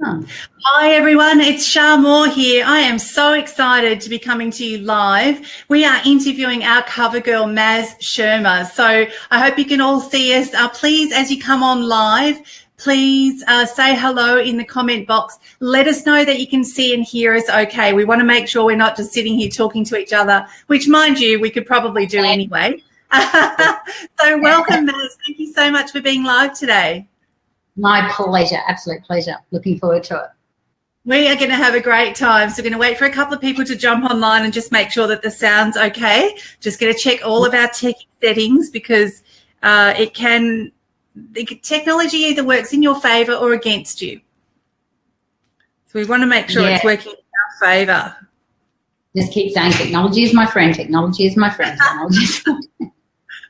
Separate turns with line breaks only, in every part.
Oh.
Hi everyone, it's Shah Moore here. I am so excited to be coming to you live. We are interviewing our cover girl, Maz Shermer. So I hope you can all see us. Please, as you come on live, please say hello in the comment box. Let us know that you can see and hear us okay. We want to make sure we're not just sitting here talking to each other, which, mind you, we could probably do anyway. So welcome, Maz. Thank you so much for being live today.
My pleasure, absolute pleasure. Looking forward to it.
We are going to have a great time. So we're going to wait for a couple of people to jump online and just make sure that the sound's okay. Just going to check all of our tech settings because the technology either works in your favour or against you. So we want to make sure it's working in our favour.
Just keep saying technology is my friend, technology is my friend, technology is my friend.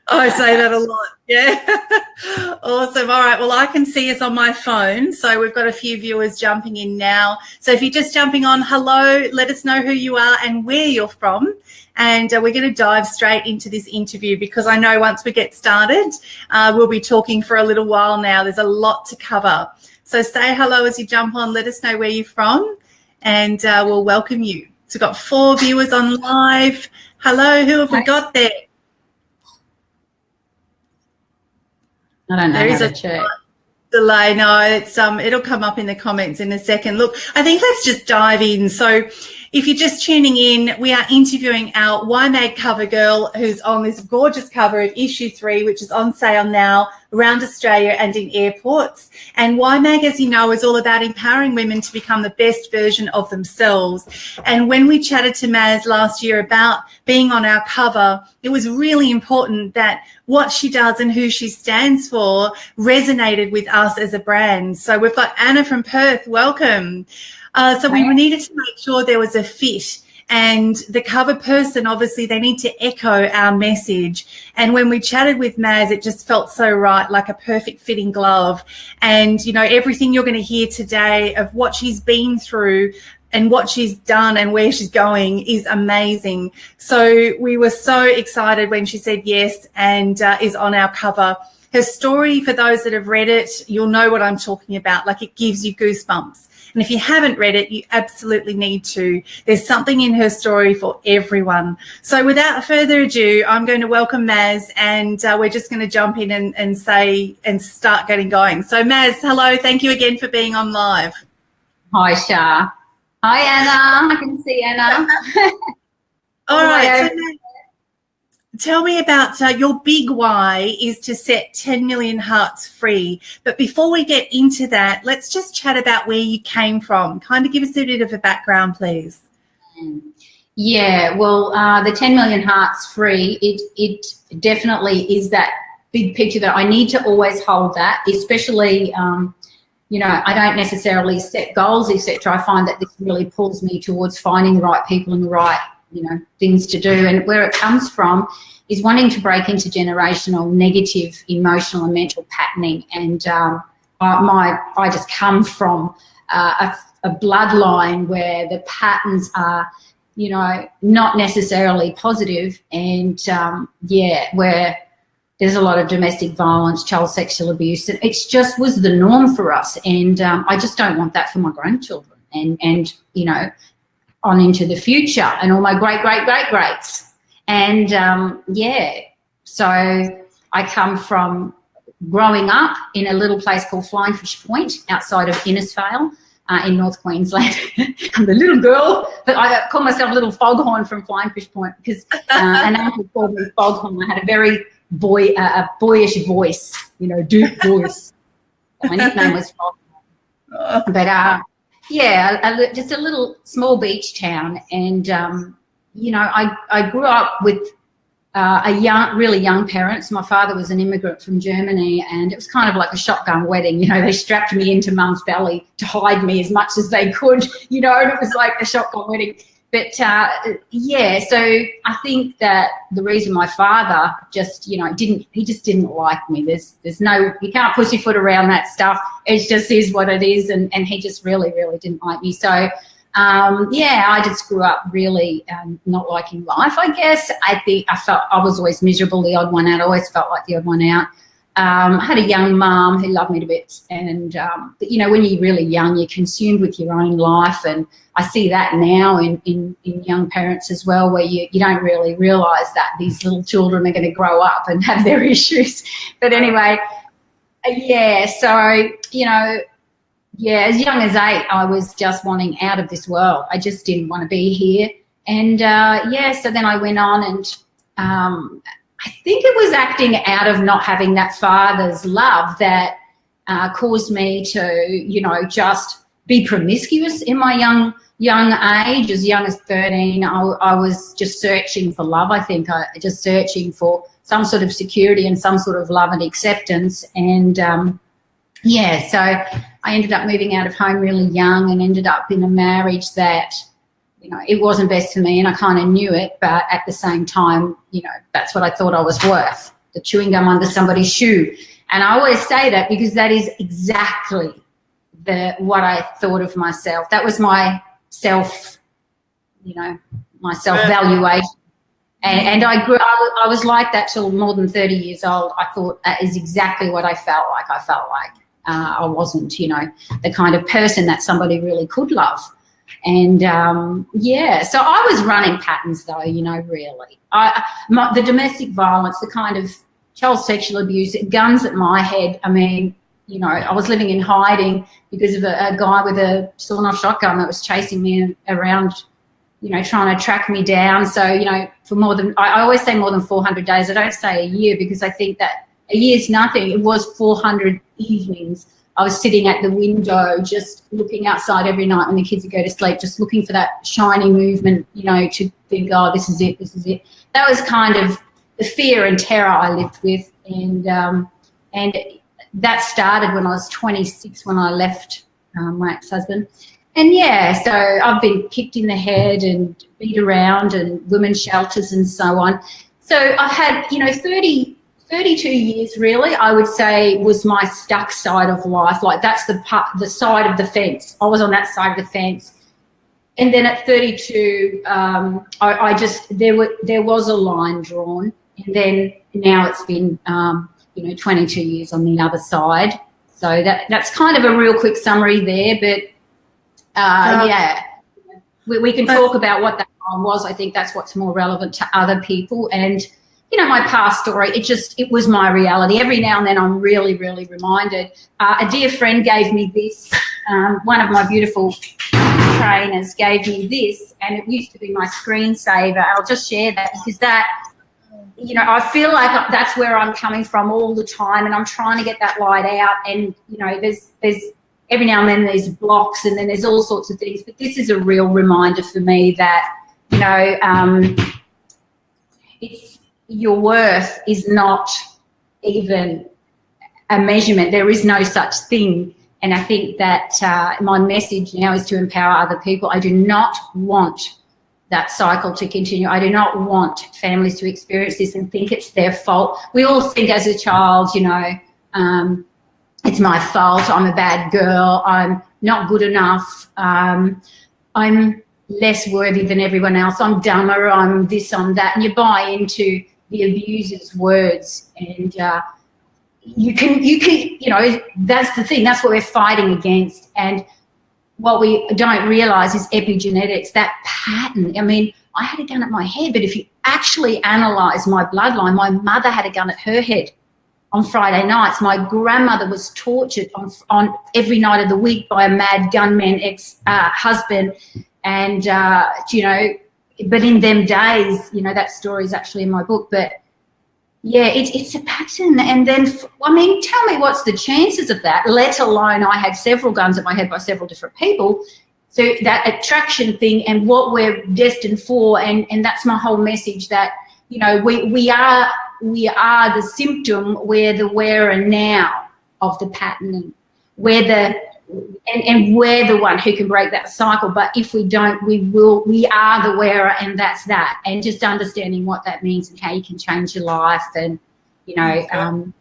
I say that a lot. Yeah. Awesome. All right. Well, I can see us on my phone. So we've got a few viewers jumping in now. So if you're just jumping on, hello, let us know who you are and where you're from. And we're going to dive straight into this interview because I know once we get started, we'll be talking for a little while now. There's a lot to cover. So say hello as you jump on. Let us know where you're from and we'll welcome you. So we've got 4 viewers on live. Hello. Who have we got there?
I don't know. There is a check.
Delay. No, it's it'll come up in the comments in a second. Look, I think let's just dive in. So if you're just tuning in, we are interviewing our YMAG cover girl who's on this gorgeous cover of issue 3, which is on sale now around Australia and in airports. And YMAG, as you know, is all about empowering women to become the best version of themselves. And when we chatted to Maz last year about being on our cover, it was really important that what she does and who she stands for resonated with us as a brand. So we've got Anna from Perth. Welcome. So we needed to make sure there was a fit, and the cover person, obviously, they need to echo our message. And when we chatted with Maz, it just felt so right, like a perfect fitting glove. And, you know, everything you're going to hear today of what she's been through and what she's done and where she's going is amazing. So we were so excited when she said yes and is on our cover. Her story, for those that have read it, you'll know what I'm talking about. Like, it gives you goosebumps. And if you haven't read it, you absolutely need to. There's something in her story for everyone. So without further ado, I'm going to welcome Maz, and we're just going to jump in and start getting going. So Maz, hello. Thank you again for being on live.
Hi, Shah. Hi, Anna. I can see Anna.
All right. So Maz, tell me about your big why is to set 10 million hearts free. But before we get into that, let's just chat about where you came from. Kind of give us a bit of a background, please.
Yeah, well, the 10 million hearts free, it definitely is that big picture that I need to always hold that, especially, you know, I don't necessarily set goals, etc. I find that this really pulls me towards finding the right people and the right, you know, things to do. And where it comes from is wanting to break into generational negative emotional and mental patterning. And I just come from a bloodline where the patterns are, you know, not necessarily positive, and where there's a lot of domestic violence, child sexual abuse, and it just was the norm for us. And I just don't want that for my grandchildren and you know, on into the future, and all my greats. And so I come from growing up in a little place called Flying Fish Point outside of Innisfail in North Queensland. I'm the little girl, but I call myself a little foghorn from Flying Fish Point because an uncle called me foghorn. I had a very boyish voice, you know, deep voice. My nickname was foghorn. But just a little small beach town, and you know, I grew up with really young parents. My father was an immigrant from Germany, and it was kind of like a shotgun wedding. You know, they strapped me into mum's belly to hide me as much as they could, you know, and it was like a shotgun wedding. But so I think that the reason my father just, you know, he just didn't like me. There's no, you can't pussyfoot around that stuff. It just is what it is, and he just really, really didn't like me. So I just grew up really not liking life, I guess. I felt I was always miserable, the odd one out. I always felt like the odd one out. I had a young mum who loved me to bits, and you know, when you're really young, you're consumed with your own life, and I see that now in young parents as well, where you don't really realise that these little children are going to grow up and have their issues. But anyway, yeah, so, you know, yeah, as young as 8, I was just wanting out of this world. I just didn't want to be here. And, yeah, so then I went on and I think it was acting out of not having that father's love that caused me to, you know, just be promiscuous in my young age. As young as 13, I was just searching for love, I think, just searching for some sort of security and some sort of love and acceptance. And, yeah, so I ended up moving out of home really young and ended up in a marriage that, you know, it wasn't best for me, and I kind of knew it, but at the same time, you know, that's what I thought I was worth, the chewing gum under somebody's shoe. And I always say that because that is exactly what I thought of myself. That was my self, you know, my self-valuation. And I was like that till more than 30 years old. I thought that is exactly what I felt like. I felt like I wasn't, you know, the kind of person that somebody really could love. And, yeah, so I was running patterns though, you know, really. The domestic violence, the kind of child sexual abuse, guns at my head. I mean, you know, I was living in hiding because of a guy with a sawn-off shotgun that was chasing me around, you know, trying to track me down. So, you know, for more than, I always say more than 400 days. I don't say a year because I think that a year's nothing. It was 400 evenings. I was sitting at the window just looking outside every night when the kids would go to sleep, just looking for that shiny movement, you know, to think, oh, this is it, this is it. That was kind of the fear and terror I lived with. And that started when I was 26, when I left my ex-husband. And, yeah, so I've been kicked in the head and beat around and women's shelters and so on. So I've had, you know, 32 years really, I would say, was my stuck side of life. Like that's the side of the fence. I was on that side of the fence. And then at 32, I just, there was a line drawn. And then now it's been, you know, 22 years on the other side. So that's kind of a real quick summary there. But, yeah, we can talk about what that time was. I think that's what's more relevant to other people. And, you know, my past story, it was my reality. Every now and then I'm really, really reminded. A dear friend gave me this. One of my beautiful trainers gave me this, and it used to be my screensaver. I'll just share that because that, you know, I feel like that's where I'm coming from all the time, and I'm trying to get that light out. And, you know, there's every now and then there's blocks and then there's all sorts of things. But this is a real reminder for me that, you know, your worth is not even a measurement. There is no such thing. And I think that my message now is to empower other people. I do not want that cycle to continue. I do not want families to experience this and think it's their fault. We all think as a child, you know, it's my fault, I'm a bad girl, I'm not good enough, I'm less worthy than everyone else, I'm dumber, I'm this, I'm that, and you buy into the abuser's words. And you can, you know, that's the thing, that's what we're fighting against. And what we don't realise is epigenetics, that pattern. I mean, I had a gun at my head, but if you actually analyse my bloodline, my mother had a gun at her head on Friday nights. My grandmother was tortured on every night of the week by a mad gunman ex-husband. And, you know, but in them days, you know, that story is actually in my book. But, yeah, it's a pattern. And then, I mean, tell me what's the chances of that, let alone I had several guns at my head by several different people. So that attraction thing and what we're destined for, and that's my whole message, that, you know, we are the symptom, we're the wearer now of the pattern, and we're the one who can break that cycle. But if we don't, we are the wearer, and that's that. And just understanding what that means and how you can change your life. And, you know,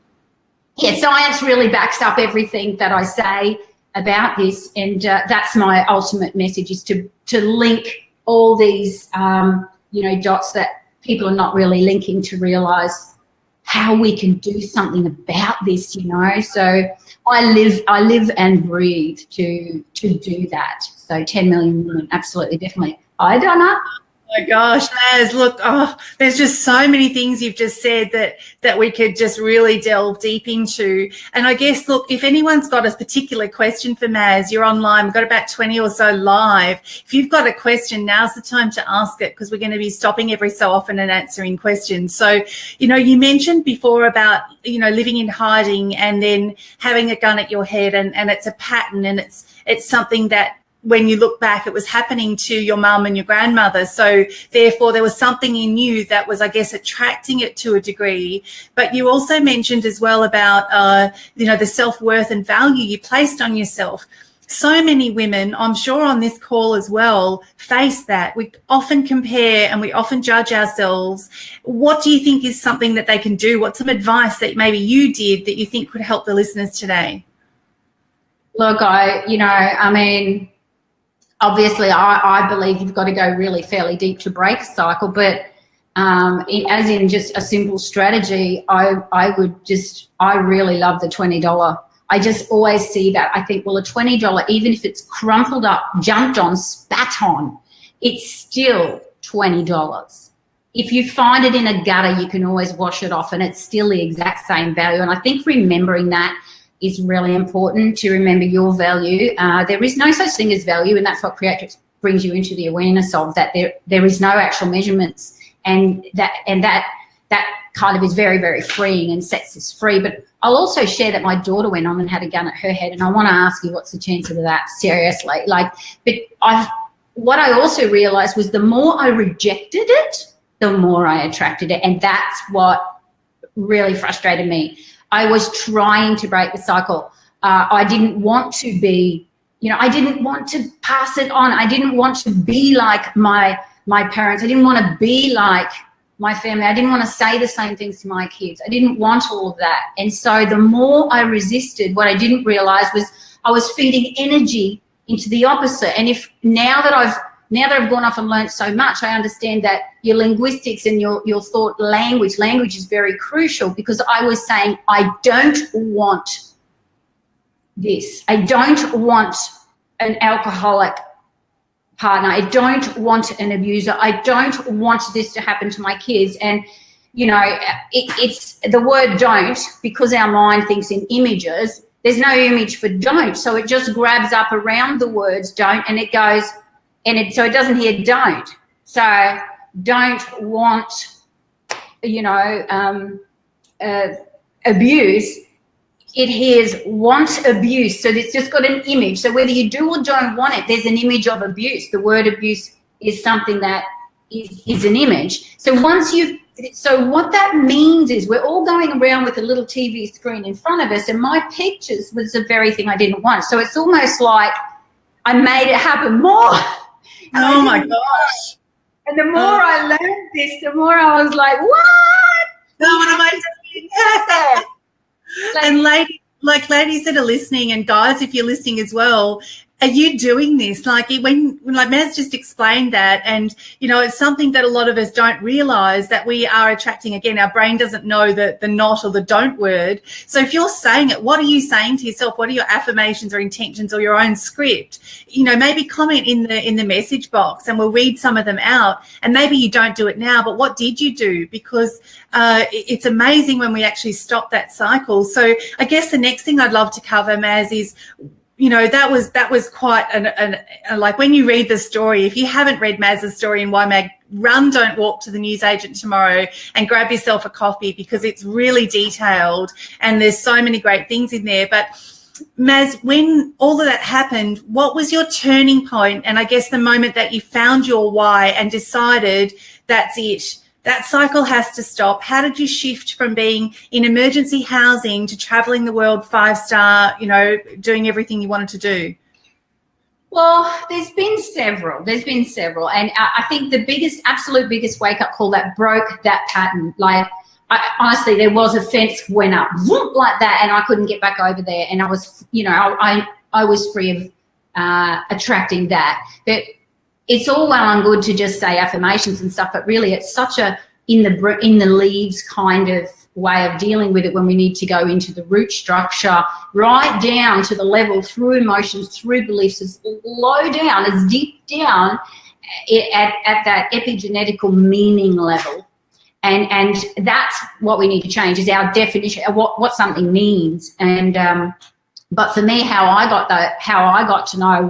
yeah, science really backs up everything that I say about this. And that's my ultimate message, is to link all these, you know, dots that people are not really linking, to realise how we can do something about this, you know. So I live and breathe to do that. So 10 million women, absolutely, definitely. I don't know.
Oh my gosh, Maz, look, there's just so many things you've just said that we could just really delve deep into. And I guess, look, if anyone's got a particular question for Maz, you're online, we've got about 20 or so live. If you've got a question, now's the time to ask it, because we're going to be stopping every so often and answering questions. So, you know, you mentioned before about, you know, living in hiding and then having a gun at your head, and it's a pattern, and it's something that, when you look back, it was happening to your mum and your grandmother. So therefore there was something in you that was, I guess, attracting it to a degree. But you also mentioned as well about, you know, the self-worth and value you placed on yourself. So many women, I'm sure on this call as well, face that. We often compare and we often judge ourselves. What do you think is something that they can do? What's some advice that maybe you did that you think could help the listeners today?
Look, obviously, I believe you've got to go really fairly deep to break a cycle, but as in just a simple strategy, I really love the $20. I just always see that. I think, well, a $20, even if it's crumpled up, jumped on, spat on, it's still $20. If you find it in a gutter, you can always wash it off, and it's still the exact same value. And I think remembering that is really important, to remember your value. There is no such thing as value, and that's what Creatrix brings you into the awareness of, that there is no actual measurements, and that kind of is very, very freeing and sets us free. But I'll also share that my daughter went on and had a gun at her head, and I want to ask you, what's the chance of that? Seriously, what I also realized was the more I rejected it, the more I attracted it, and that's what really frustrated me. I was trying to break the cycle. I didn't want to be, I didn't want to pass it on. I didn't want to be like my parents. I didn't want to be like my family. I didn't want to say the same things to my kids. I didn't want all of that. And so the more I resisted, what I didn't realize was I was feeding energy into the opposite. And now that I've gone off and learned so much, I understand that your linguistics and your thought language is very crucial, because I was saying, I don't want this. I don't want an alcoholic partner. I don't want an abuser. I don't want this to happen to my kids. And, it's the word don't, because our mind thinks in images. There's no image for don't. So it just grabs up around the words don't, and it goes, so it doesn't hear don't. So don't want, abuse. It hears want abuse. So it's just got an image. So whether you do or don't want it, there's an image of abuse. The word abuse is something that is an image. So so what that means is we're all going around with a little TV screen in front of us, and my pictures was the very thing I didn't want. So it's almost like I made it happen more.
Oh my gosh.
And the more I learned this, the more I was like, what?
What am I doing? And ladies that are listening, and guys, if you're listening as well, are you doing this? Like Maz just explained that, and it's something that a lot of us don't realize, that we are attracting. Again, our brain doesn't know the not or the don't word. So if you're saying it, what are you saying to yourself? What are your affirmations or intentions or your own script? Maybe comment in the message box, and we'll read some of them out. And maybe you don't do it now, but what did you do? Because it's amazing when we actually stop that cycle. So I guess the next thing I'd love to cover, Maz, is that was quite like, when you read the story, if you haven't read Maz's story in YMAG, run, don't walk to the newsagent tomorrow and grab yourself a coffee, because it's really detailed and there's so many great things in there. But Maz, when all of that happened, what was your turning point? And I guess the moment that you found your why and decided that's it, that cycle has to stop. How did you shift from being in emergency housing to traveling the world 5-star, doing everything you wanted to do?
Well, there's been several. And I think the absolute biggest wake-up call that broke that pattern, honestly, there was a fence went up like that, and I couldn't get back over there. And I was, I was free of attracting that. But it's all well and good to just say affirmations and stuff, but really it's such a in the leaves kind of way of dealing with it when we need to go into the root structure, right down to the level through emotions, through beliefs, as low down, as deep down at that epigenetical meaning level. And that's what we need to change, is our definition of what something means. And but for me, how I got to know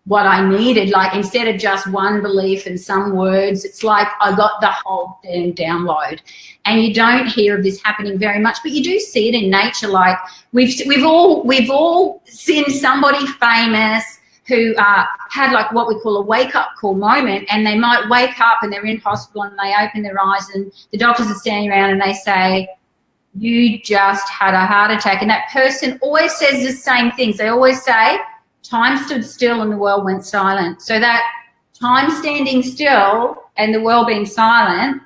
what I needed, like instead of just one belief and some words, it's like I got the whole damn download. And you don't hear of this happening very much, but you do see it in nature. Like we've all seen somebody famous who had like what we call a wake-up call moment, and they might wake up and they're in hospital and they open their eyes and the doctors are standing around and they say, you just had a heart attack. And that person always says the same things. They always say, time stood still and the world went silent. So that time standing still and the world being silent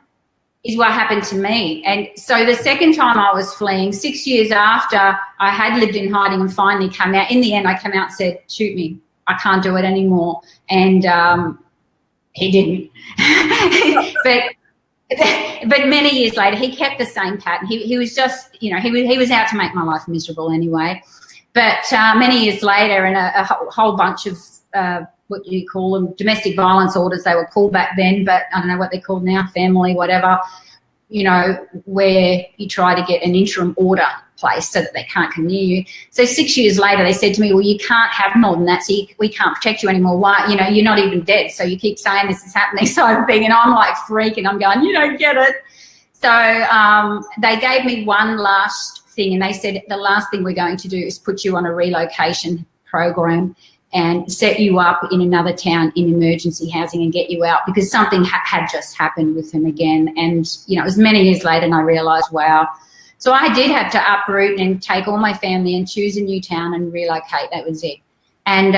is what happened to me. And so the second time I was fleeing, 6 years after I had lived in hiding and finally come out, in the end I came out and said, shoot me, I can't do it anymore. And he didn't. But many years later, he kept the same pattern. He was just, he was out to make my life miserable anyway. But many years later, and a whole bunch of what do you call them, domestic violence orders, they were called back then, but I don't know what they're called now, family, whatever, where you try to get an interim order placed so that they can't come near you. So 6 years later, they said to me, well, you can't have more than that, so we can't protect you anymore. Why? You're not even dead, so you keep saying this is happening, sort of thing. And I'm like freaking, I'm going, you don't get it. So they gave me one last thing, and they said the last thing we're going to do is put you on a relocation program and set you up in another town in emergency housing and get you out, because something had just happened with him again. And, it was many years later and I realised, wow. So I did have to uproot and take all my family and choose a new town and relocate. That was it. And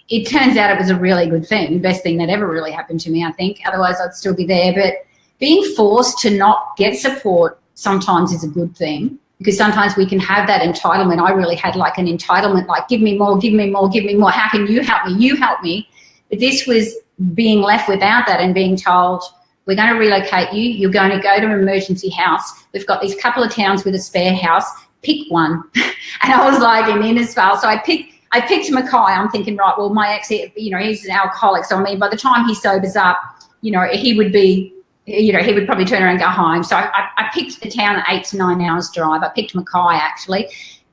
it turns out it was a really good thing, the best thing that ever really happened to me, I think. Otherwise I'd still be there. But being forced to not get support sometimes is a good thing, because sometimes we can have that entitlement. I really had like an entitlement, like give me more, give me more, give me more. How can you help me? You help me. But this was being left without that and being told, we're going to relocate you. You're going to go to an emergency house. We've got these couple of towns with a spare house. Pick one. And I was like in Innisfail. So I picked Mackay. I'm thinking, right, well, my ex, he's an alcoholic. So, I mean, by the time he sobers up, he would be, he would probably turn around and go home. So I picked a town at 8 to 9 hours drive. I picked Mackay, actually,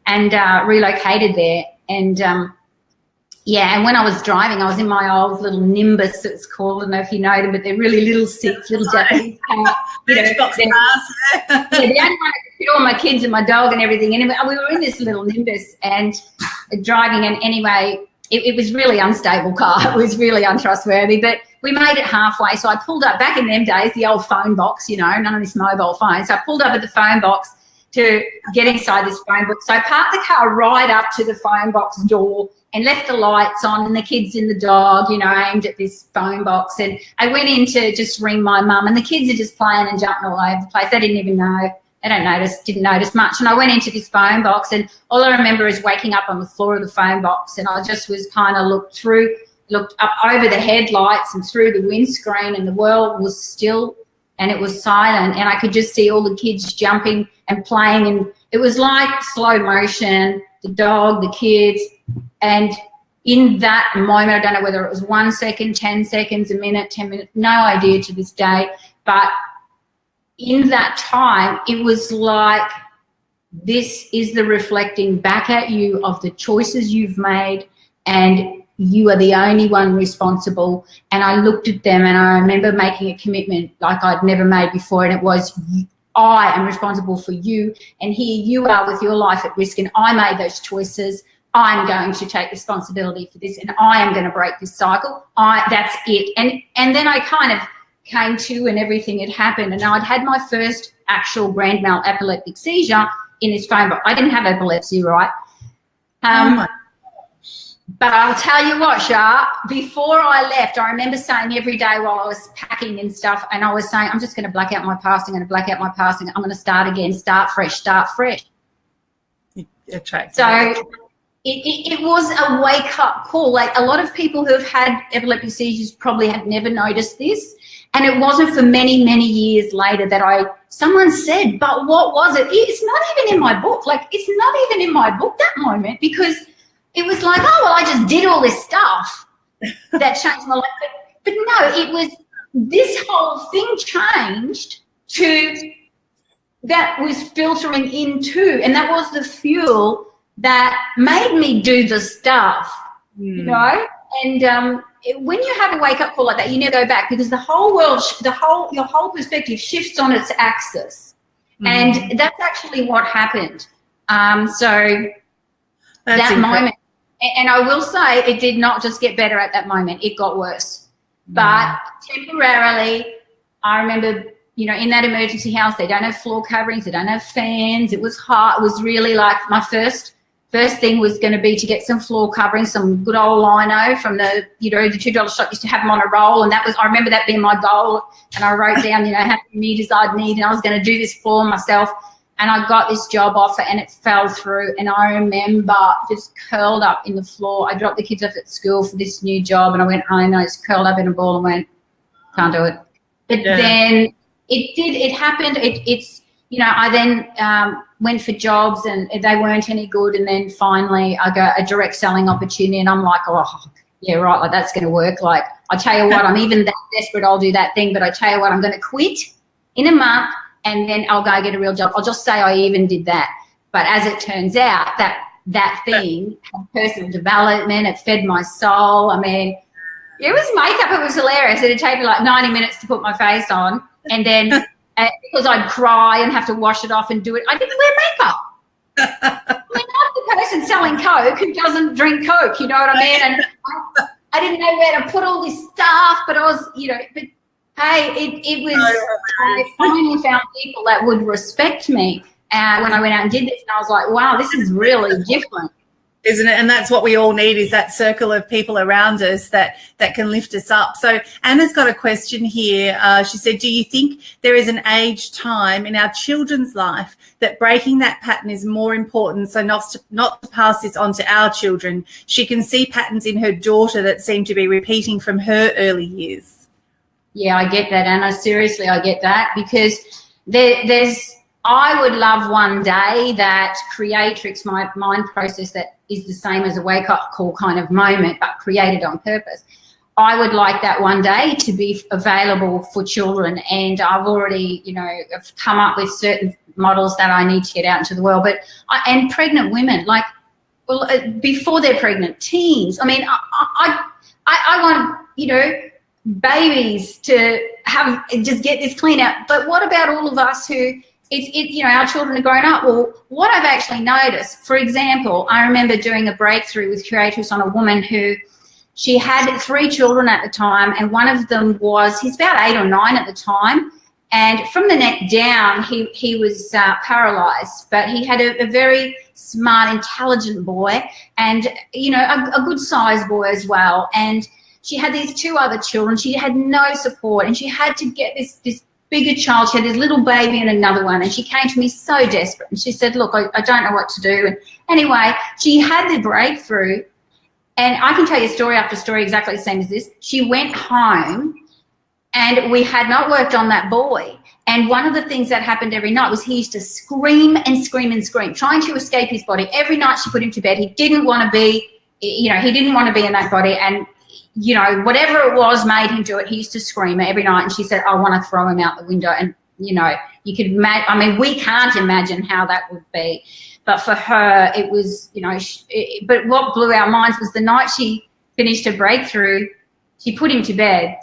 and relocated there. And, and when I was driving, I was in my old little Nimbus, it's called. I don't know if you know them, but they're really little six, little Japanese cars.
The only one
that could fit all my kids and my dog and everything. And we were in this little Nimbus and driving, and anyway, it was really unstable car. It was really untrustworthy, but we made it halfway. So I pulled up, back in them days, the old phone box, none of this mobile phone. So I pulled up at the phone box to get inside this phone box. So I parked the car right up to the phone box door and left the lights on and the kids and the dog, aimed at this phone box. And I went in to just ring my mum, and the kids are just playing and jumping all over the place. They didn't even know. Didn't notice much. And I went into this phone box, and all I remember is waking up on the floor of the phone box, and I just was kind of looked up over the headlights and through the windscreen, and the world was still and it was silent, and I could just see all the kids jumping and playing, and it was like slow motion, the dog, the kids. And in that moment, I don't know whether it was 1 second, 10 seconds, a minute, 10 minutes, no idea to this day, but in that time, it was like, this is the reflecting back at you of the choices you've made, and you are the only one responsible. And I looked at them, and I remember making a commitment like I'd never made before, and it was, I am responsible for you, and here you are with your life at risk, and I made those choices. I'm going to take responsibility for this, and I am going to break this cycle. That's it. And then I kind of came to, and everything had happened, and I'd had my first actual grand mal epileptic seizure in this phone box. I didn't have epilepsy, right? But I'll tell you what, Shah, before I left, I remember saying every day while I was packing and stuff, and I was saying, I'm just going to black out my past, I'm going to black out my past, I'm going to start again, start fresh, start fresh. So it was a wake-up call. Like, a lot of people who have had epileptic seizures probably have never noticed this. And it wasn't for many, many years later that someone said, but what was it? It's not even in my book. Like, it's not even in my book, that moment, because it was like, oh, well, I just did all this stuff that changed my life. But no, it was, this whole thing changed to, that was filtering into, and that was the fuel that made me do the stuff, you know? And when you have a wake-up call like that, you never go back, because the whole world, your whole perspective shifts on its axis. And that's actually what happened. So that moment, and I will say, it did not just get better at that moment, it got worse. But temporarily, I remember, you know, in that emergency house, they don't have floor coverings, they don't have fans, it was hot. It was really like, my first thing was going to be to get some floor covering, some good old lino from the, you know, the $2 shop used to have them on a roll, and that was, I remember that being my goal, and I wrote down, you know, how many meters I'd need, and I was going to do this for myself, and I got this job offer, and it fell through, and I remember just curled up in the floor. I dropped the kids off at school for this new job, and I went home, and I just curled up in a ball and went, can't do it. But then it happened. It's, you know, I then went for jobs and they weren't any good. And then finally I got a direct selling opportunity, and I'm like, oh, yeah, right, like that's going to work. Like, I tell you what, I'm even that desperate, I'll do that thing. But I tell you what, I'm going to quit in a month and then I'll go get a real job. I'll just say I even did that. But as it turns out, that thing had personal development. It fed my soul. I mean, it was makeup. It was hilarious. It'd take me like 90 minutes to put my face on. And then because I'd cry and have to wash it off and do it, I didn't wear makeup. I mean, I'm the person selling Coke who doesn't drink Coke, you know what I mean? And I didn't know where to put all this stuff, but I was, you know, but hey, it was, I finally found people that would respect me when I went out and did this, and I was like, wow, this is really different.
Isn't it? And that's what we all need, is that circle of people around us that can lift us up. So Anna's got a question here. She said, do you think there is an age time in our children's life that breaking that pattern is more important, so not to pass this on to our children? She can see patterns in her daughter that seem to be repeating from her early years.
Yeah, I get that, Anna. Seriously, I get that, because there's, I would love one day that Creatrix, my mind process that is the same as a wake-up call kind of moment, but created on purpose. I would like that one day to be available for children, and I've already, you know, I've come up with certain models that I need to get out into the world. But and pregnant women, like, well, before they're pregnant, teens. I mean, I want, you know, babies to have, just get this clean out. But what about all of us who, you know, our children are grown up? Well, what I've actually noticed, for example, I remember doing a breakthrough with Creatrix on a woman who, she had 3 children at the time, and one of them was, he's about 8 or 9 at the time, and from the neck down, he was paralysed, but he had a very smart, intelligent boy, and, you know, a good sized boy as well. And she had these 2 other children. She had no support, and she had to get this bigger child. She had this little baby and another one, and she came to me so desperate, and she said, look, I don't know what to do. And anyway, she had the breakthrough, and I can tell you story after story exactly the same as this. She went home, and we had not worked on that boy, and one of the things that happened every night was he used to scream and scream and scream, trying to escape his body. Every night she put him to bed. He didn't want to be, you know, he didn't want to be in that body, and you know, whatever it was made him do it. He used to scream every night, and she said, I want to throw him out the window. And, you know, you could imagine, I mean, we can't imagine how that would be. But for her, it was, you know, but what blew our minds was the night she finished her breakthrough, she put him to bed,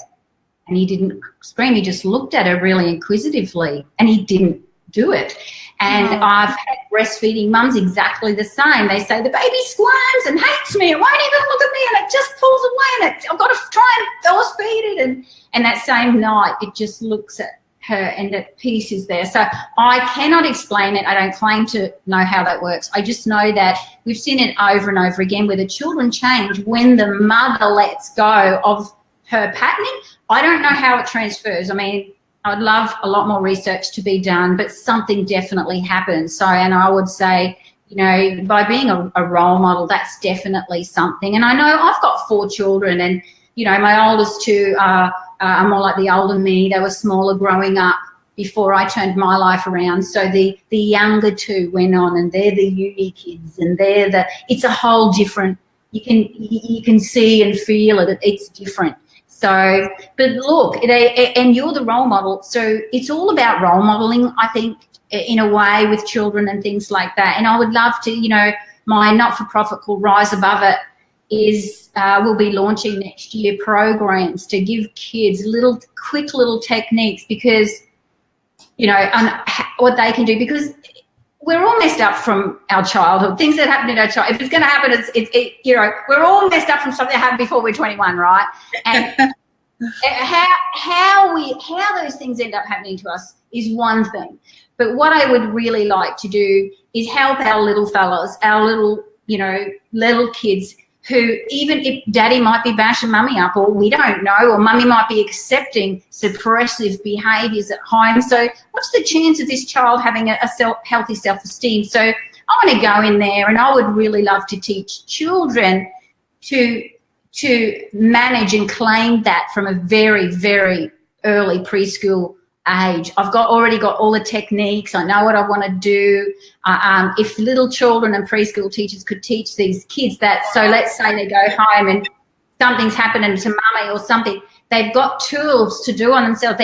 and he didn't scream. He just looked at her really inquisitively, and he didn't do it. And I've had breastfeeding mums exactly the same. They say, the baby squirms and hates me. It won't even look at me, and it just pulls away, and I've got to try and force feed it. And that same night, it just looks at her, and that peace is there. So I cannot explain it. I don't claim to know how that works. I just know that we've seen it over and over again where the children change when the mother lets go of her patterning. I don't know how it transfers. I mean, I'd love a lot more research to be done, but something definitely happens. So, and I would say, you know, by being a role model, that's definitely something. And I know I've got 4 children, and, you know, my oldest 2 are are more like the older me. They were smaller growing up before I turned my life around. So the younger two went on, and they're the uni kids, and it's a whole different, you can see and feel it. It's different. So, but look, and you're the role model. So it's all about role modeling, I think, in a way, with children and things like that. And I would love to, my not-for-profit called Rise Above It we'll be launching next year programs to give kids quick little techniques, because, what they can do, because we're all messed up from our childhood, things that happened in our childhood. If it's going to happen, we're all messed up from something that happened before we're 21, right? And how those things end up happening to us is one thing. But what I would really like to do is help our little fellas, our little kids, who, even if daddy might be bashing mummy up, or we don't know, or mummy might be accepting suppressive behaviours at home. So what's the chance of this child having a healthy self-esteem? So I want to go in there, and I would really love to teach children to manage and claim that from a very, very early preschool age. I've already got all the techniques. I know what I want to do. If little children and preschool teachers could teach these kids that, so let's say they go home and something's happening to mummy or something, they've got tools to do on themselves.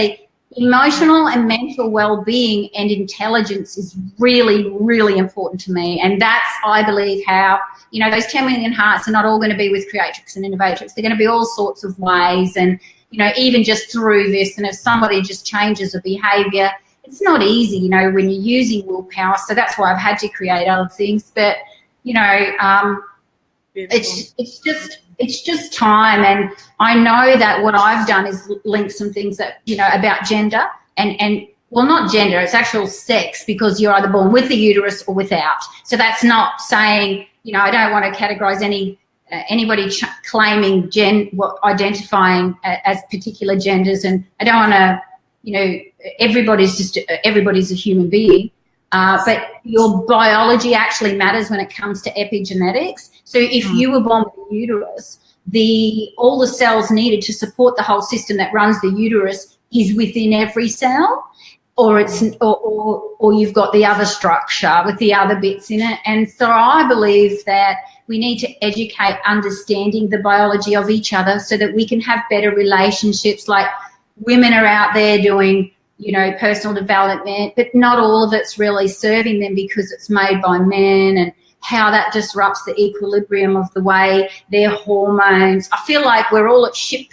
Emotional and mental well-being and intelligence is really, really important to me. And that's, I believe, how, those 10 million hearts are not all going to be with Creatrix and Innovatrix. They're going to be all sorts of ways. And even just through this, and if somebody just changes a behaviour, it's not easy, when you're using willpower. So that's why I've had to create other things. But, it's just time. And I know that what I've done is link some things that, about gender and well, not gender, it's actual sex, because you're either born with the uterus or without. So that's not saying, I don't want to categorise anybody claiming identifying as particular genders, and I don't want to, everybody's a human being, but your biology actually matters when it comes to epigenetics. So if you were born with a uterus, all the cells needed to support the whole system that runs the uterus is within every cell, or you've got the other structure with the other bits in it. And so I believe that we need to educate understanding the biology of each other so that we can have better relationships. Like, women are out there doing, personal development, but not all of it's really serving them because it's made by men, and how that disrupts the equilibrium of the way their hormones. I feel like we're all at ship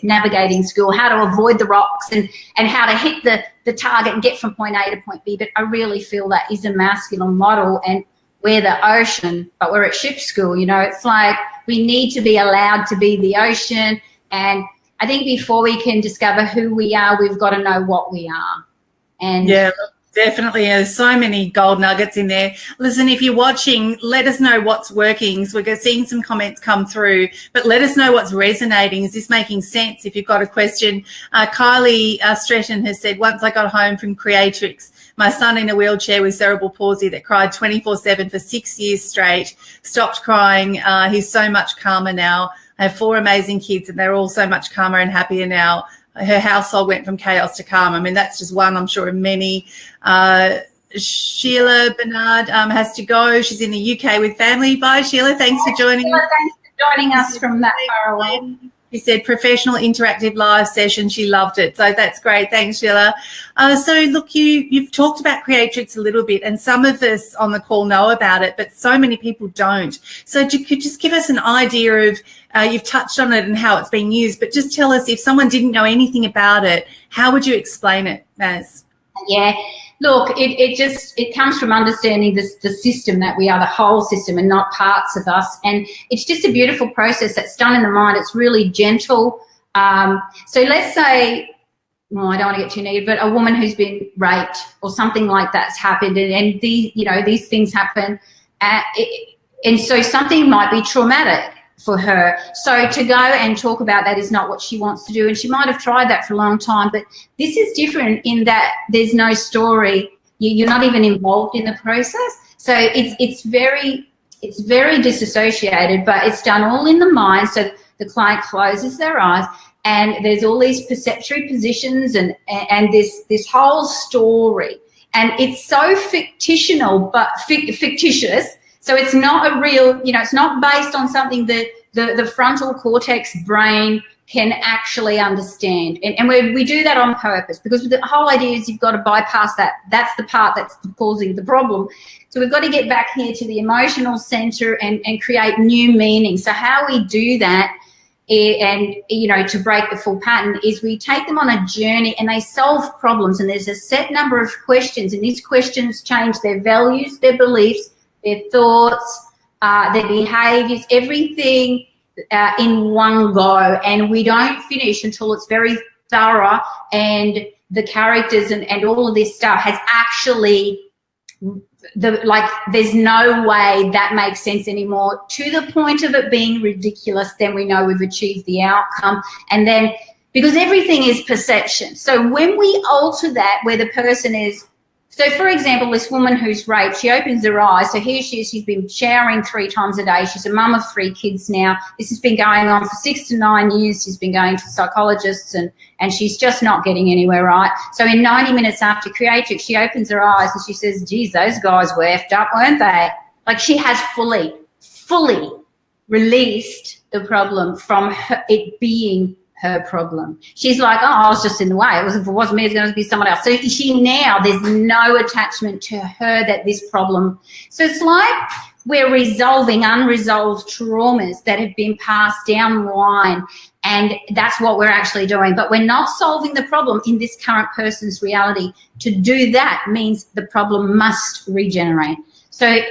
navigating school, how to avoid the rocks and how to hit the target and get from point A to point B. But I really feel that is a masculine model, and we're the ocean, but we're at ship school. It's like we need to be allowed to be the ocean. And I think before we can discover who we are, we've got to know what we are. And
yeah, definitely. There's so many gold nuggets in there. Listen, if you're watching, let us know what's working. So we're seeing some comments come through, but let us know what's resonating. Is this making sense? If you've got a question, Kylie Stretton has said, once I got home from Creatrix, my son in a wheelchair with cerebral palsy that cried 24/7 for 6 years straight, stopped crying. He's so much calmer now. I have 4 amazing kids, and they're all so much calmer and happier now. Her household went from chaos to calm. I mean, that's just one, I'm sure, of many. Sheila Bernard has to go. She's in the UK with family. Bye, Sheila. Thanks for joining us.
Thanks for joining us from that far away.
She said professional interactive live session. She loved it. So that's great. Thanks, Sheila. So look, you've talked about Creatrix a little bit, and some of us on the call know about it, but so many people don't. So you could just give us an idea of, you've touched on it and how it's being used, but just tell us, if someone didn't know anything about it, how would you explain it, Maz?
Yeah. Look, it comes from understanding the system, that we are the whole system and not parts of us. And it's just a beautiful process that's done in the mind. It's really gentle. So let's say, well, I don't want to get too negative, but a woman who's been raped or something like that's happened, and these things happen. And so something might be traumatic for her. So to go and talk about that is not what she wants to do. And she might have tried that for a long time, but this is different in that there's no story. You're not even involved in the process. So it's very disassociated, but it's done all in the mind. So the client closes their eyes and there's all these perceptory positions and this whole story, and it's so fictional, but fictitious. So it's not a real, it's not based on something that the frontal cortex brain can actually understand. And we do that on purpose, because the whole idea is you've got to bypass that. That's the part that's causing the problem. So we've got to get back here to the emotional center and create new meaning. So how we do that, and to break the full pattern, is we take them on a journey and they solve problems, and there's a set number of questions, and these questions change their values, their beliefs, their thoughts, their behaviors, everything in one go. And we don't finish until it's very thorough, and the characters and all of this stuff has actually there's no way that makes sense anymore, to the point of it being ridiculous. Then we know we've achieved the outcome. And then, because everything is perception, so when we alter that, where the person is, so for example, this woman who's raped, she opens her eyes. So here she is, she's been showering 3 times a day. She's a mum of 3 kids now. This has been going on for 6 to 9 years. She's been going to psychologists and she's just not getting anywhere, right? So in 90 minutes after Creatrix, she opens her eyes and she says, geez, those guys were effed up, weren't they? Like, she has fully released the problem from it being her problem. She's like, oh, I was just in the way. If it wasn't me, it's going to be someone else. So there's no attachment to her that this problem. So it's like we're resolving unresolved traumas that have been passed down the line, and that's what we're actually doing. But we're not solving the problem in this current person's reality. To do that means the problem must regenerate. So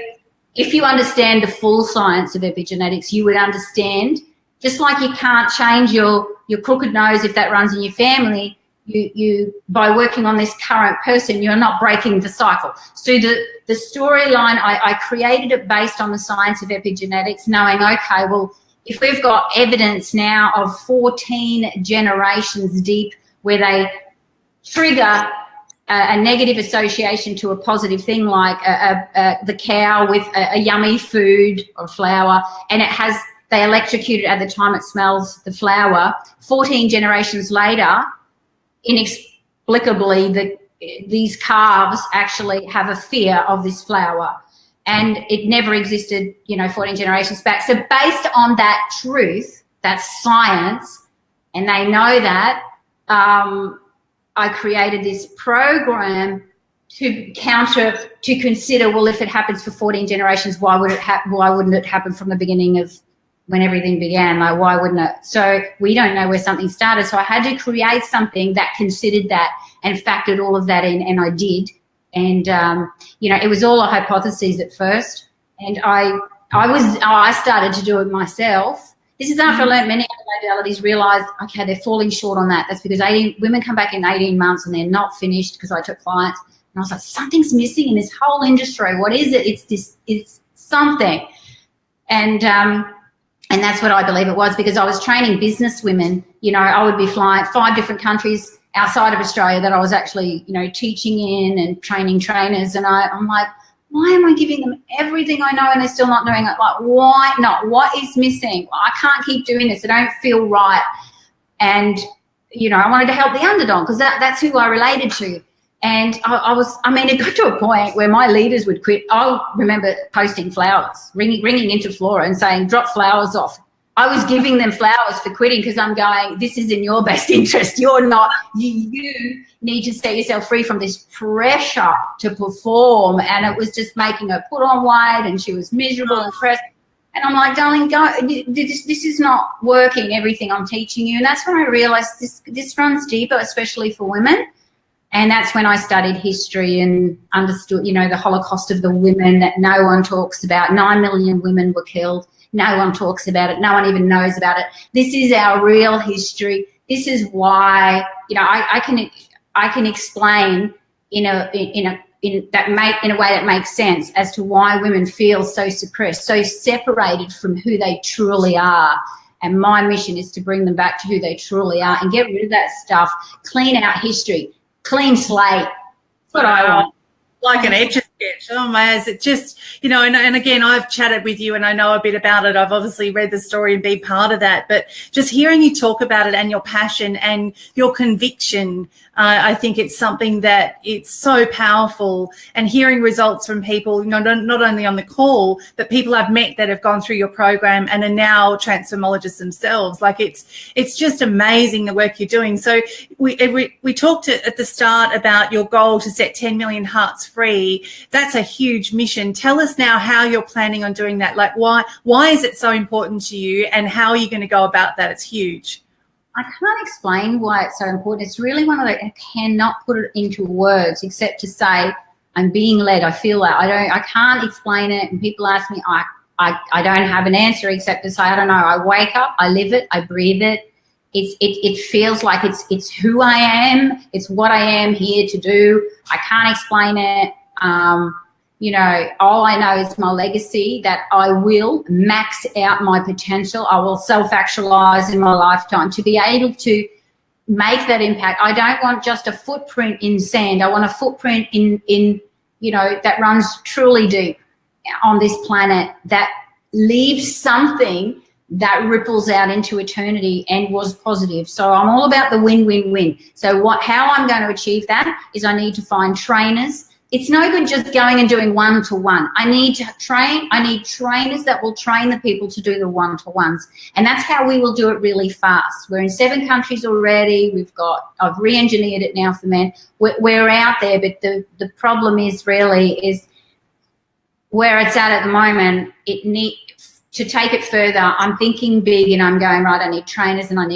if you understand the full science of epigenetics, you would understand, just like you can't change your crooked nose if that runs in your family, you by working on this current person, you're not breaking the cycle. So the storyline, I created it based on the science of epigenetics, knowing, okay, well, if we've got evidence now of 14 generations deep where they trigger a negative association to a positive thing, like the cow with a yummy food or flour, and they electrocute it at the time it smells the flour. 14 generations later, inexplicably, these calves actually have a fear of this flour, and it never existed, 14 generations back. So based on that truth, that's science, and they know that, I created this program to consider, well, if it happens for 14 generations, why wouldn't it happen from the beginning of when everything began? Like, why wouldn't it? So we don't know where something started. So I had to create something that considered that and factored all of that in, and I did. And, it was all a hypothesis at first. And I started to do it myself. This is after I learned many other modalities, realised, okay, they're falling short on that. That's because women come back in 18 months and they're not finished, because I took clients. And I was like, something's missing in this whole industry. What is it? It's something. And that's what I believe it was, because I was training business women. I would be flying 5 different countries outside of Australia that I was actually, teaching in and training trainers. And I'm like, why am I giving them everything I know and they're still not doing it? Like, why not? What is missing? I can't keep doing this. I don't feel right. And, I wanted to help the underdog, because that's who I related to. And it got to a point where my leaders would quit. I remember posting flowers, ringing into Flora and saying, drop flowers off. I was giving them flowers for quitting, because I'm going, this is in your best interest. You're not, you need to set yourself free from this pressure to perform. And it was just making her put on weight, and she was miserable and stressed. And I'm like, darling, this is not working, everything I'm teaching you. And that's when I realized this runs deeper, especially for women. And that's when I studied history and understood, the Holocaust of the women that no one talks about. 9 million women were killed. No one talks about it. No one even knows about it. This is our real history. This is why, I can explain in a way that makes sense as to why women feel so suppressed, so separated from who they truly are. And my mission is to bring them back to who they truly are and get rid of that stuff, clean out history. Clean slate. That's what I want.
Like an Etch a Oh, Maz, it just, and again, I've chatted with you and I know a bit about it. I've obviously read the story and been part of that, but just hearing you talk about it and your passion and your conviction, I think it's something that it's so powerful, and hearing results from people, not only on the call, but people I've met that have gone through your program and are now transformologists themselves. Like it's just amazing the work you're doing. So we talked at the start about your goal to set 10 million hearts free. That's a huge mission. Tell us now how you're planning on doing that. Like why is it so important to you, and how are you going to go about that? It's huge.
I can't explain why it's so important. It's really one of the, I cannot put it into words except to say I'm being led. I feel that. I can't explain it, and people ask me, I don't have an answer except to say, I don't know. I wake up, I live it, I breathe it. It feels like it's who I am. It's what I am here to do. I can't explain it. All I know is my legacy, that I will max out my potential. I will self-actualize in my lifetime to be able to make that impact. I don't want just a footprint in sand. I want a footprint in that runs truly deep on this planet, that leaves something that ripples out into eternity and was positive. So I'm all about the win-win-win. So how I'm going to achieve that is I need to find trainers. It's no good just going and doing one-to-one. I need trainers that will train the people to do the one-to-ones. And that's how we will do it really fast. We're in 7 countries already. I've re-engineered it now for men. We're out there, but the problem is really where it's at the moment. To take it further, I'm thinking big, and I'm going, right, I need trainers, and I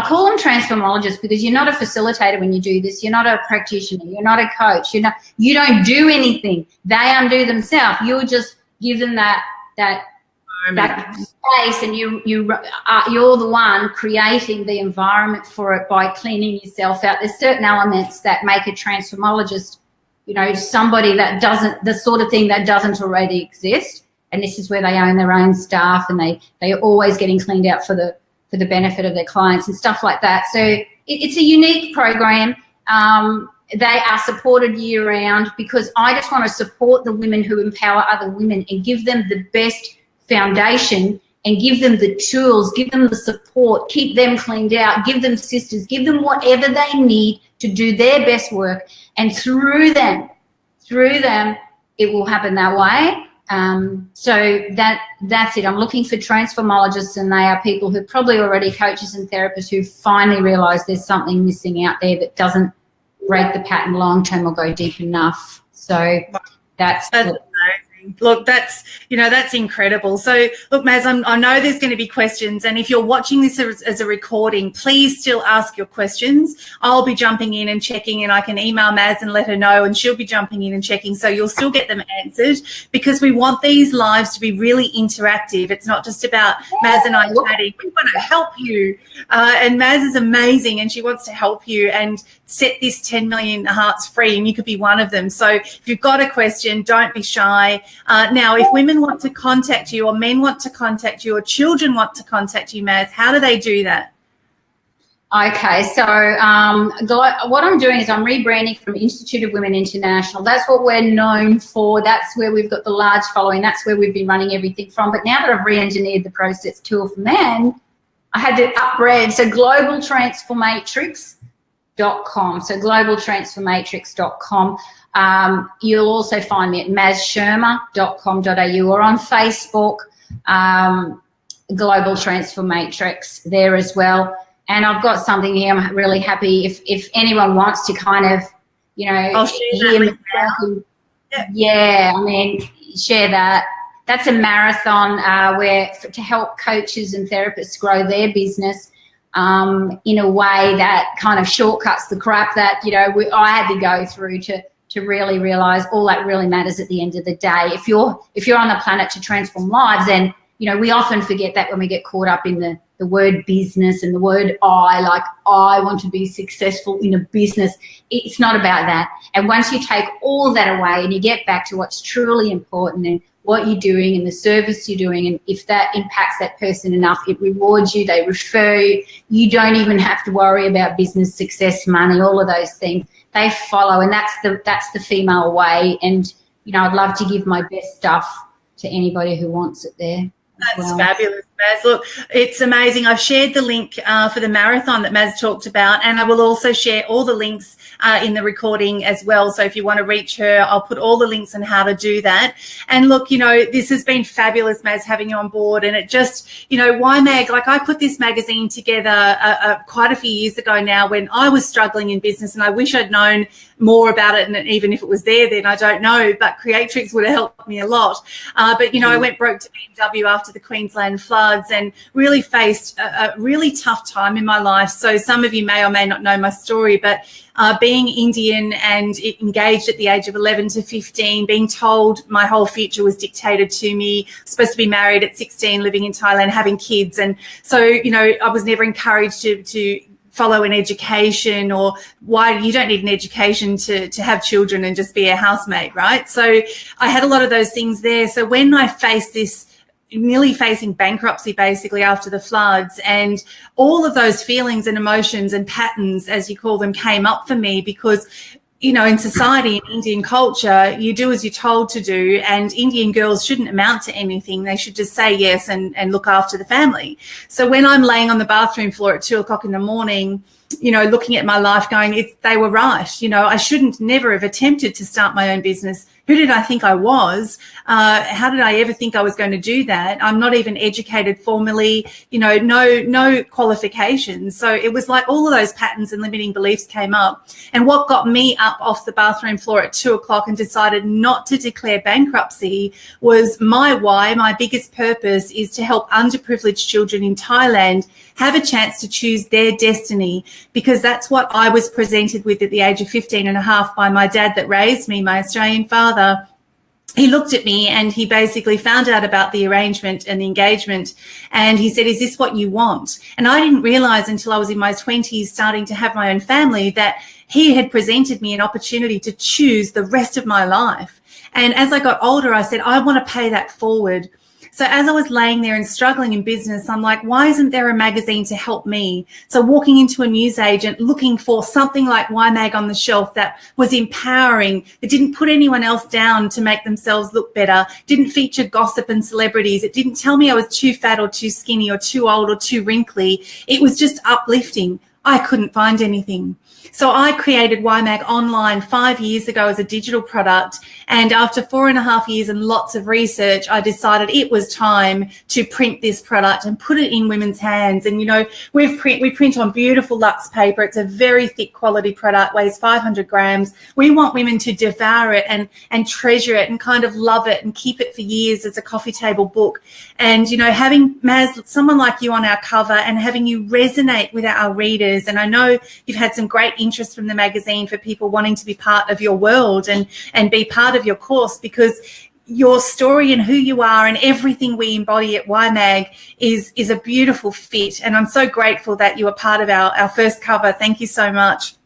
call them transformologists, because you're not a facilitator when you do this. You're not a practitioner. You're not a coach. You don't do anything. They undo themselves. You'll just give them that space, and you're the one creating the environment for it by cleaning yourself out. There's certain elements that make a transformologist, somebody that doesn't, the sort of thing that doesn't already exist. And this is where they own their own staff, and they are always getting cleaned out for the benefit of their clients and stuff like that. So it's a unique program. They are supported year round, because I just want to support the women who empower other women and give them the best foundation, and give them the tools, give them the support, keep them cleaned out, give them sisters, give them whatever they need to do their best work. And through them, it will happen that way. So that's it. I'm looking for transformologists, and they are people who are probably already coaches and therapists who finally realise there's something missing out there that doesn't break the pattern long term or go deep enough. So that's
amazing. Look, that's incredible. So look, Maz, I know there's going to be questions, and if you're watching this as a recording, please still ask your questions. I'll be jumping in and checking, and I can email Maz and let her know, and she'll be jumping in and checking, so you'll still get them answered, because we want these lives to be really interactive. It's not just about Maz and I chatting. We want to help you, and Maz is amazing, and she wants to help you and set this 10 million hearts free, and you could be one of them. So if you've got a question, don't be shy. Now, if women want to contact you, or men want to contact you, or children want to contact you, Maz, how do they do that?
Okay, so what I'm doing is I'm rebranding from Institute of Women International. That's what we're known for. That's where we've got the large following. That's where we've been running everything from. But now that I've re-engineered the process tool for men, I had to upgrade. So globaltransformatrix.com. So globaltransformatrix.com. You'll also find me at mazsherma.com.au, or on Facebook, Global Transformatrix there as well. And I've got something here. I'm really happy if anyone wants to kind of,
I'll share
hear me. Share that. That's a marathon to help coaches and therapists grow their business in a way that kind of shortcuts the crap that I had to go through to really realize all that really matters at the end of the day. If you're on the planet to transform lives, then we often forget that when we get caught up in the word business and the word I want to be successful in a business. It's not about that. And once you take all that away and you get back to what's truly important and what you're doing and the service you're doing, and if that impacts that person enough, it rewards you, they refer you. You don't even have to worry about business success, money, all of those things. They follow, and that's the female way. And I'd love to give my best stuff to anybody who wants it there.
That's fabulous, Maz. Look, it's amazing. I've shared the link for the marathon that Maz talked about, and I will also share all the links in the recording as well. So if you want to reach her, I'll put all the links on how to do that. And look, this has been fabulous, Maz, having you on board. And it just, YMag, like I put this magazine together quite a few years ago now when I was struggling in business, and I wish I'd known more about it. And even if it was there then, I don't know, but Creatrix would have helped me a lot. But, I went broke to BMW after the Queensland floods and really faced a really tough time in my life. So some of you may or may not know my story, but being Indian and engaged at the age of 11 to 15, being told my whole future was dictated to me, supposed to be married at 16, living in Thailand, having kids. And so, I was never encouraged to follow an education, or why you don't need an education to have children and just be a housemate, right? So I had a lot of those things there. So when I faced this, nearly facing bankruptcy basically after the floods, and all of those feelings and emotions and patterns, as you call them, came up for me because in society, in Indian culture, you do as you're told to do, and Indian girls shouldn't amount to anything. They should just say yes and look after the family. So when I'm laying on the bathroom floor at 2:00 in the morning, looking at my life going, they were right. I shouldn't never have attempted to start my own business. Who did I think I was? How did I ever think I was going to do that? I'm not even educated formally, no qualifications. So it was like all of those patterns and limiting beliefs came up. And what got me up off the bathroom floor at 2:00 and decided not to declare bankruptcy was my why. My biggest purpose is to help underprivileged children in Thailand have a chance to choose their destiny, because that's what I was presented with at the age of 15 and a half by my dad that raised me, my Australian father. He looked at me and he basically found out about the arrangement and the engagement, and he said, "Is this what you want?" And I didn't realize until I was in my 20s starting to have my own family that he had presented me an opportunity to choose the rest of my life. And as I got older, I said, I want to pay that forward. So as I was laying there and struggling in business, I'm like, why isn't there a magazine to help me? So walking into a newsagent, looking for something like YMag on the shelf that was empowering, that didn't put anyone else down to make themselves look better, didn't feature gossip and celebrities. It didn't tell me I was too fat or too skinny or too old or too wrinkly. It was just uplifting. I couldn't find anything. So I created YMag online 5 years ago as a digital product. And after 4.5 years and lots of research, I decided it was time to print this product and put it in women's hands. And, we print on beautiful luxe paper. It's a very thick quality product, weighs 500 grams. We want women to devour it and treasure it and kind of love it and keep it for years as a coffee table book. And, having Maz, someone like you on our cover and having you resonate with our readers. And I know you've had some great interest from the magazine for people wanting to be part of your world and be part of your course, because your story and who you are and everything we embody at YMag is a beautiful fit. And I'm so grateful that you are part of our first cover. Thank you so much.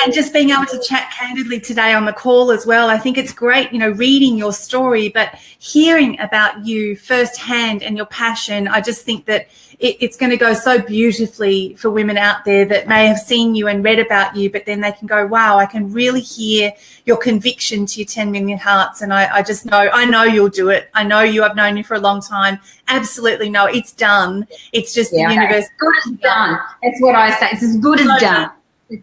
And just being able to chat candidly today on the call as well. I think it's great, reading your story, but hearing about you firsthand and your passion. I just think that it's going to go so beautifully for women out there that may have seen you and read about you, but then they can go, wow, I can really hear your conviction to your 10 million hearts. And I just know, I know you'll do it. I know you. I've known you for a long time. Absolutely no, it's done. It's just the universe.
As good as done. That's what I say. It's as good as done.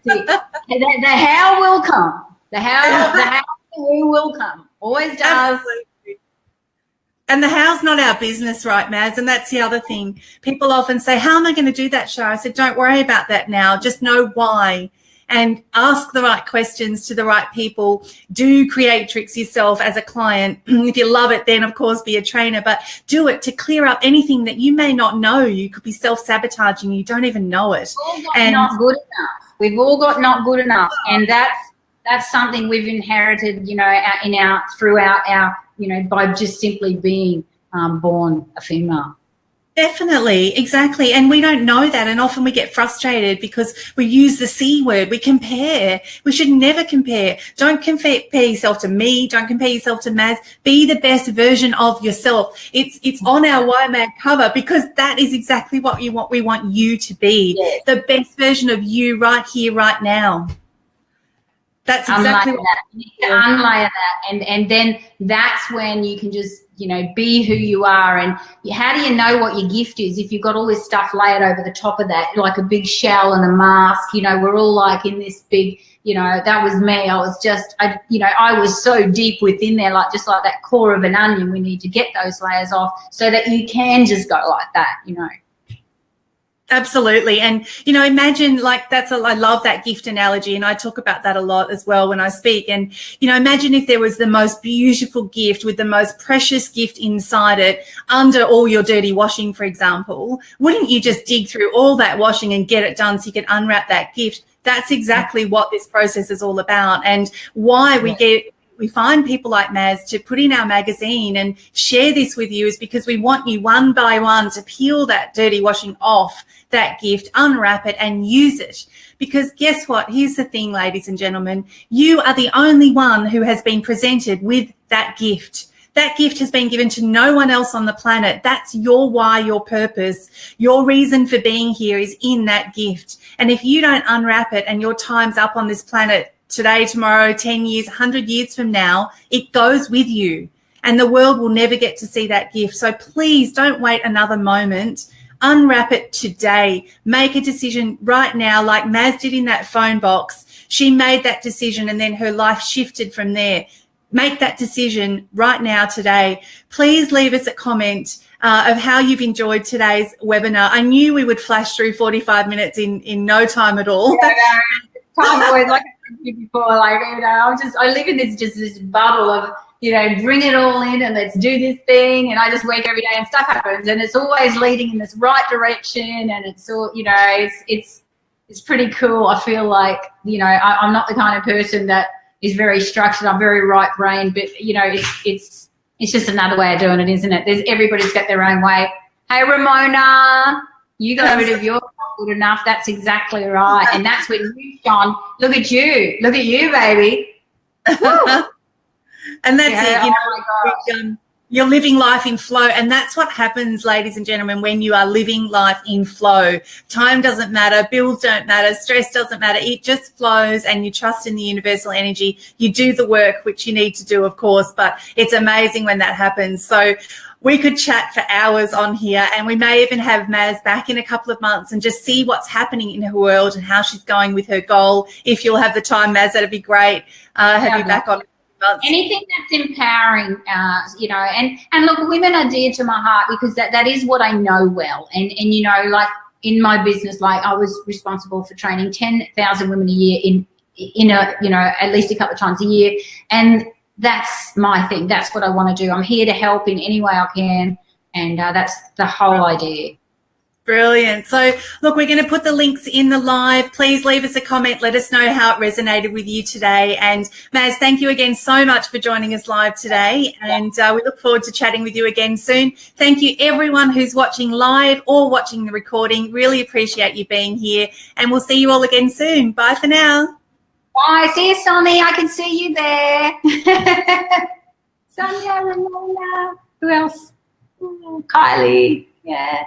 The how will come. The how will come. Always does.
Absolutely. And the how's not our business, right, Maz? And that's the other thing. People often say, how am I going to do that, Shah? I said, don't worry about that now. Just know why. And ask the right questions to the right people. Do Creatrix yourself as a client. If you love it, then, of course, be a trainer. But do it to clear up anything that you may not know. You could be self-sabotaging. You don't even know it.
Not good enough. We've all got not good enough. And that's something we've inherited, throughout our, by just simply being born a female.
Definitely, exactly. And we don't know that. And often we get frustrated because we use the C word. We compare. We should never compare. Don't compare yourself to me. Don't compare yourself to Maz. Be the best version of yourself. It's on our YMag cover because that is exactly what you want. We want you to be the best version of you right here, right now. That's exactly
unlayer that. You need to unlayer that, and then that's when you can just, you know, be who you are. And how do you know what your gift is if you've got all this stuff layered over the top of that, like a big shell and a mask? You know, we're all like in this big, you know, that was me. I was just, I was so deep within there, like just like that core of an onion. We need to get those layers off so that you can just go like that, you know.
Absolutely. And, you know, imagine like I love that gift analogy, and I talk about that a lot as well when I speak. And, you know, imagine if there was the most beautiful gift with the most precious gift inside it under all your dirty washing, for example. Wouldn't you just dig through all that washing and get it done so you can unwrap that gift? That's exactly what this process is all about, and why we find people like Maz to put in our magazine and share this with you is because we want you one by one to peel that dirty washing off that gift, unwrap it and use it. Because guess what? Here's the thing, ladies and gentlemen, you are the only one who has been presented with that gift. That gift has been given to no one else on the planet. That's your why, your purpose, your reason for being here is in that gift. And if you don't unwrap it and your time's up on this planet today, tomorrow, 10 years, 100 years from now, it goes with you. And the world will never get to see that gift. So please don't wait another moment. Unwrap it today. Make a decision right now, like Maz did in that phone box. She made that decision and then her life shifted from there. Make that decision right now today. Please leave us a comment of how you've enjoyed today's webinar. I knew we would flash through 45 minutes in no time at all.
Yeah, no, time always, like I said before, like, you know, I live in this bubble of, you know, bring it all in and let's do this thing. And I just work every day and stuff happens and it's always leading in this right direction. And it's all, you know, it's pretty cool. I feel like, you know, I'm not the kind of person that is very structured. I'm very right brain, but you know, it's just another way of doing it, isn't it? Everybody's got their own way. Hey, Ramona, you got rid of your good enough. That's exactly right. And that's when you shone. Look at you, baby.
And that's it, you know, you're living life in flow. And that's what happens, ladies and gentlemen, when you are living life in flow. Time doesn't matter, bills don't matter, stress doesn't matter. It just flows and you trust in the universal energy. You do the work, which you need to do, of course, but it's amazing when that happens. So we could chat for hours on here, and we may even have Maz back in a couple of months and just see what's happening in her world and how she's going with her goal. If you'll have the time, Maz, that'd be great. Have you back on.
Anything that's empowering, you know, and look, women are dear to my heart because that is what I know well. And you know, like in my business, like I was responsible for training 10,000 women a year in a, you know, at least a couple of times a year. And that's my thing. That's what I want to do. I'm here to help in any way I can. And that's the whole idea.
Brilliant. So, look, we're going to put the links in the live. Please leave us a comment. Let us know how it resonated with you today. And Maz, thank you again so much for joining us live today. And we look forward to chatting with you again soon. Thank you, everyone who's watching live or watching the recording. Really appreciate you being here. And we'll see you all again soon. Bye for now.
Bye. See you, Sonny. I can see you there. Sonia, Ramona. Who else? Ooh, Kylie. Yeah.